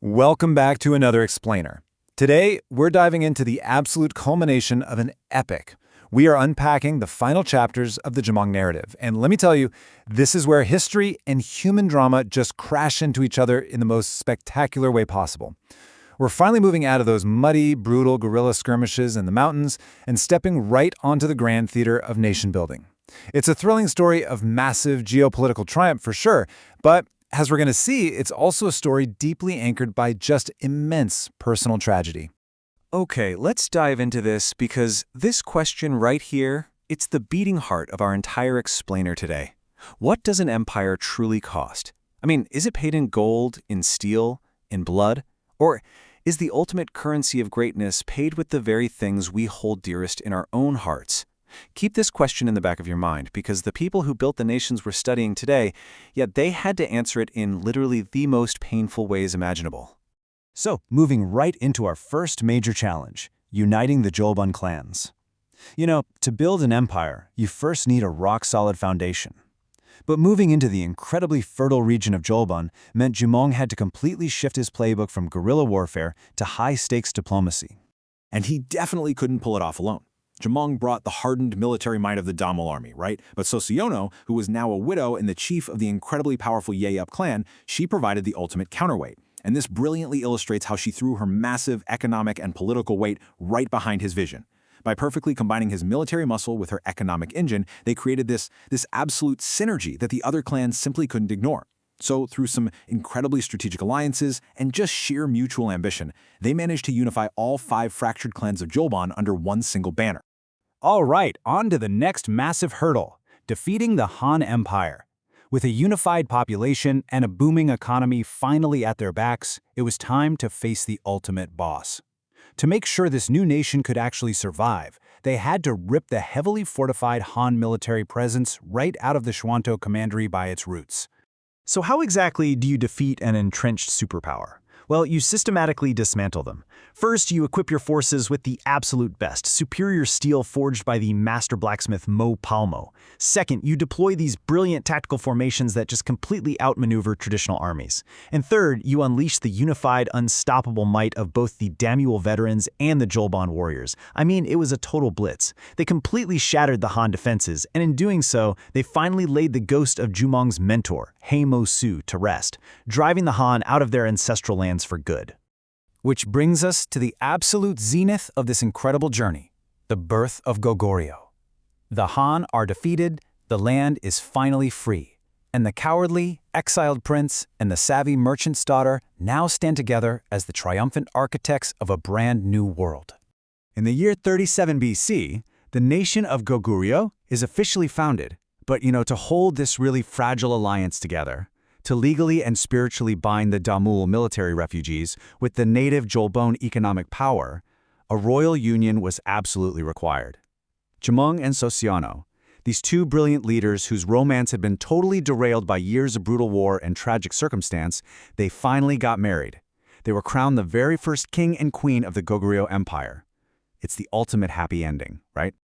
Welcome back to another explainer. Today, we're diving into the absolute culmination of an epic. We are unpacking the final chapters of the Jumong narrative, and let me tell you, this is where history and human drama just crash into each other in the most spectacular way possible. We're finally moving out of those muddy, brutal guerrilla skirmishes in the mountains and stepping right onto the grand theater of nation building. It's a thrilling story of massive geopolitical triumph for sure, but as we're going to see, it's also a story deeply anchored by just immense personal tragedy. Okay, let's dive into this because this question right here, it's the beating heart of our entire explainer today. What does an empire truly cost? I mean, is it paid in gold, in steel, in blood? Or is the ultimate currency of greatness paid with the very things we hold dearest in our own hearts? Keep this question in the back of your mind because the people who built the nations we're studying today, yet they had to answer it in literally the most painful ways imaginable. So, moving right into our first major challenge, uniting the Jolbon clans. To build an empire, you first need a rock-solid foundation. But moving into the incredibly fertile region of Jolbon meant Jumong had to completely shift his playbook from guerrilla warfare to high-stakes diplomacy. And he definitely couldn't pull it off alone. Jumong brought the hardened military might of the Damel army, right? But Sosiono, who was now a widow and the chief of the incredibly powerful Yeyup clan, she provided the ultimate counterweight. And this brilliantly illustrates how she threw her massive economic and political weight right behind his vision. By perfectly combining his military muscle with her economic engine, they created this absolute synergy that the other clans simply couldn't ignore. So, through some incredibly strategic alliances and just sheer mutual ambition, they managed to unify all 5 fractured clans of Jolbon under one single banner. All right, on to the next massive hurdle, defeating the Han Empire. With a unified population and a booming economy finally at their backs, it was time to face the ultimate boss. To make sure this new nation could actually survive, they had to rip the heavily fortified Han military presence right out of the Shuanto commandery by its roots. So how exactly do you defeat an entrenched superpower? Well, you systematically dismantle them. First, you equip your forces with the absolute best, superior steel forged by the master blacksmith Mo Palmo. Second, you deploy these brilliant tactical formations that just completely outmaneuver traditional armies. And third, you unleash the unified, unstoppable might of both the Damuel veterans and the Jolbon warriors. I mean, it was a total blitz. They completely shattered the Han defenses, and in doing so, they finally laid the ghost of Jumong's mentor, He Mo Su, to rest, driving the Han out of their ancestral lands for good. Which brings us to the absolute zenith of this incredible journey, the birth of Goguryeo. The Han are defeated, the land is finally free, and the cowardly, exiled prince and the savvy merchant's daughter now stand together as the triumphant architects of a brand new world. In the year 37 BC, the nation of Goguryeo is officially founded, but to hold this really fragile alliance together, to legally and spiritually bind the Damul military refugees with the native Jolbon economic power, a royal union was absolutely required. Jumong and Sosiono, these two brilliant leaders whose romance had been totally derailed by years of brutal war and tragic circumstance, they finally got married. They were crowned the very first king and queen of the Goguryeo Empire. It's the ultimate happy ending, right?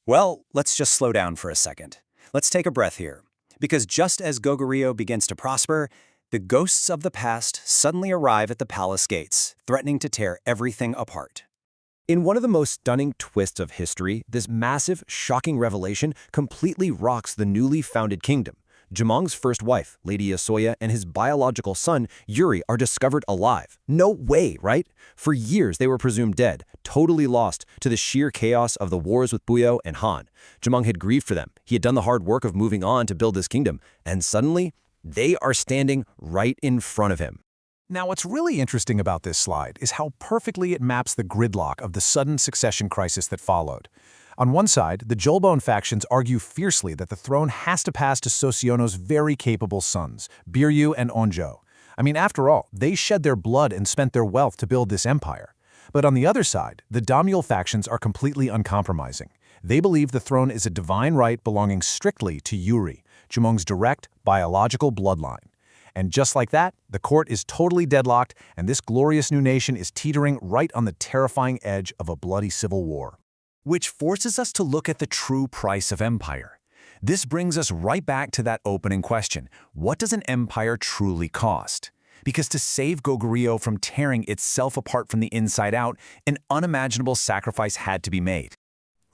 Well, let's just slow down for a second. Let's take a breath here. Because just as Goguryeo begins to prosper, the ghosts of the past suddenly arrive at the palace gates, threatening to tear everything apart. In one of the most stunning twists of history, this massive, shocking revelation completely rocks the newly founded kingdom. Jumong's first wife, Lady Yosoya, and his biological son, Yuri, are discovered alive. No way, right? For years, they were presumed dead, totally lost to the sheer chaos of the wars with Buyo and Han. Jumong had grieved for them. He had done the hard work of moving on to build this kingdom, and suddenly, they are standing right in front of him. Now, what's really interesting about this slide is how perfectly it maps the gridlock of the sudden succession crisis that followed. On one side, the Jolbon factions argue fiercely that the throne has to pass to Sosiono's very capable sons, Biryu and Onjo. I mean, after all, they shed their blood and spent their wealth to build this empire. But on the other side, the Damuel factions are completely uncompromising. They believe the throne is a divine right belonging strictly to Yuri, Jumong's direct, biological bloodline. And just like that, the court is totally deadlocked, and this glorious new nation is teetering right on the terrifying edge of a bloody civil war. Which forces us to look at the true price of empire. This brings us right back to that opening question. What does an empire truly cost? because to save Goguryeo from tearing itself apart from the inside out, an unimaginable sacrifice had to be made.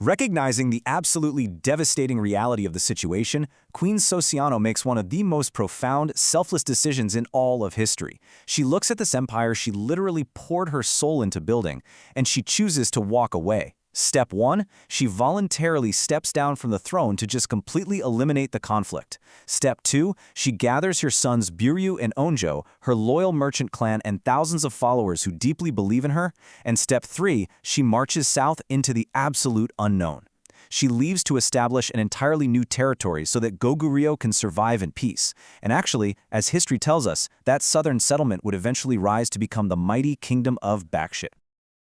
Recognizing the absolutely devastating reality of the situation, Queen Sosiano makes one of the most profound, selfless decisions in all of history. She looks at this empire she literally poured her soul into building, and she chooses to walk away. Step 1, she voluntarily steps down from the throne to just completely eliminate the conflict. Step 2, she gathers her sons Biryu and Onjo, her loyal merchant clan and thousands of followers who deeply believe in her. And Step 3, she marches south into the absolute unknown. She leaves to establish an entirely new territory so that Goguryeo can survive in peace. And actually, as history tells us, that southern settlement would eventually rise to become the mighty Kingdom of Goguryeo.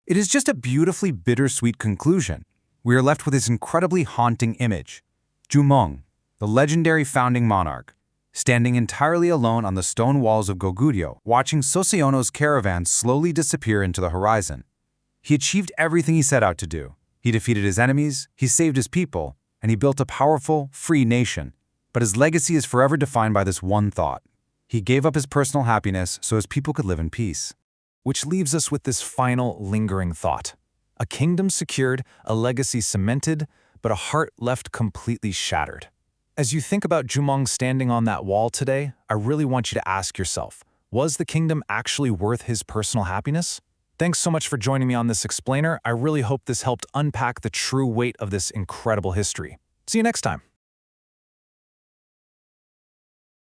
It is just a beautifully bittersweet conclusion. We are left with this incredibly haunting image. Jumong, the legendary founding monarch, standing entirely alone on the stone walls of Goguryeo, watching Sosiono's caravan slowly disappear into the horizon. He achieved everything he set out to do. He defeated his enemies, he saved his people, and he built a powerful, free nation. But his legacy is forever defined by this one thought. He gave up his personal happiness so his people could live in peace. Which leaves us with this final, lingering thought. A kingdom secured, a legacy cemented, but a heart left completely shattered. As you think about Jumong standing on that wall today, I really want you to ask yourself, was the kingdom actually worth his personal happiness? Thanks so much for joining me on this explainer. I really hope this helped unpack the true weight of this incredible history. See you next time.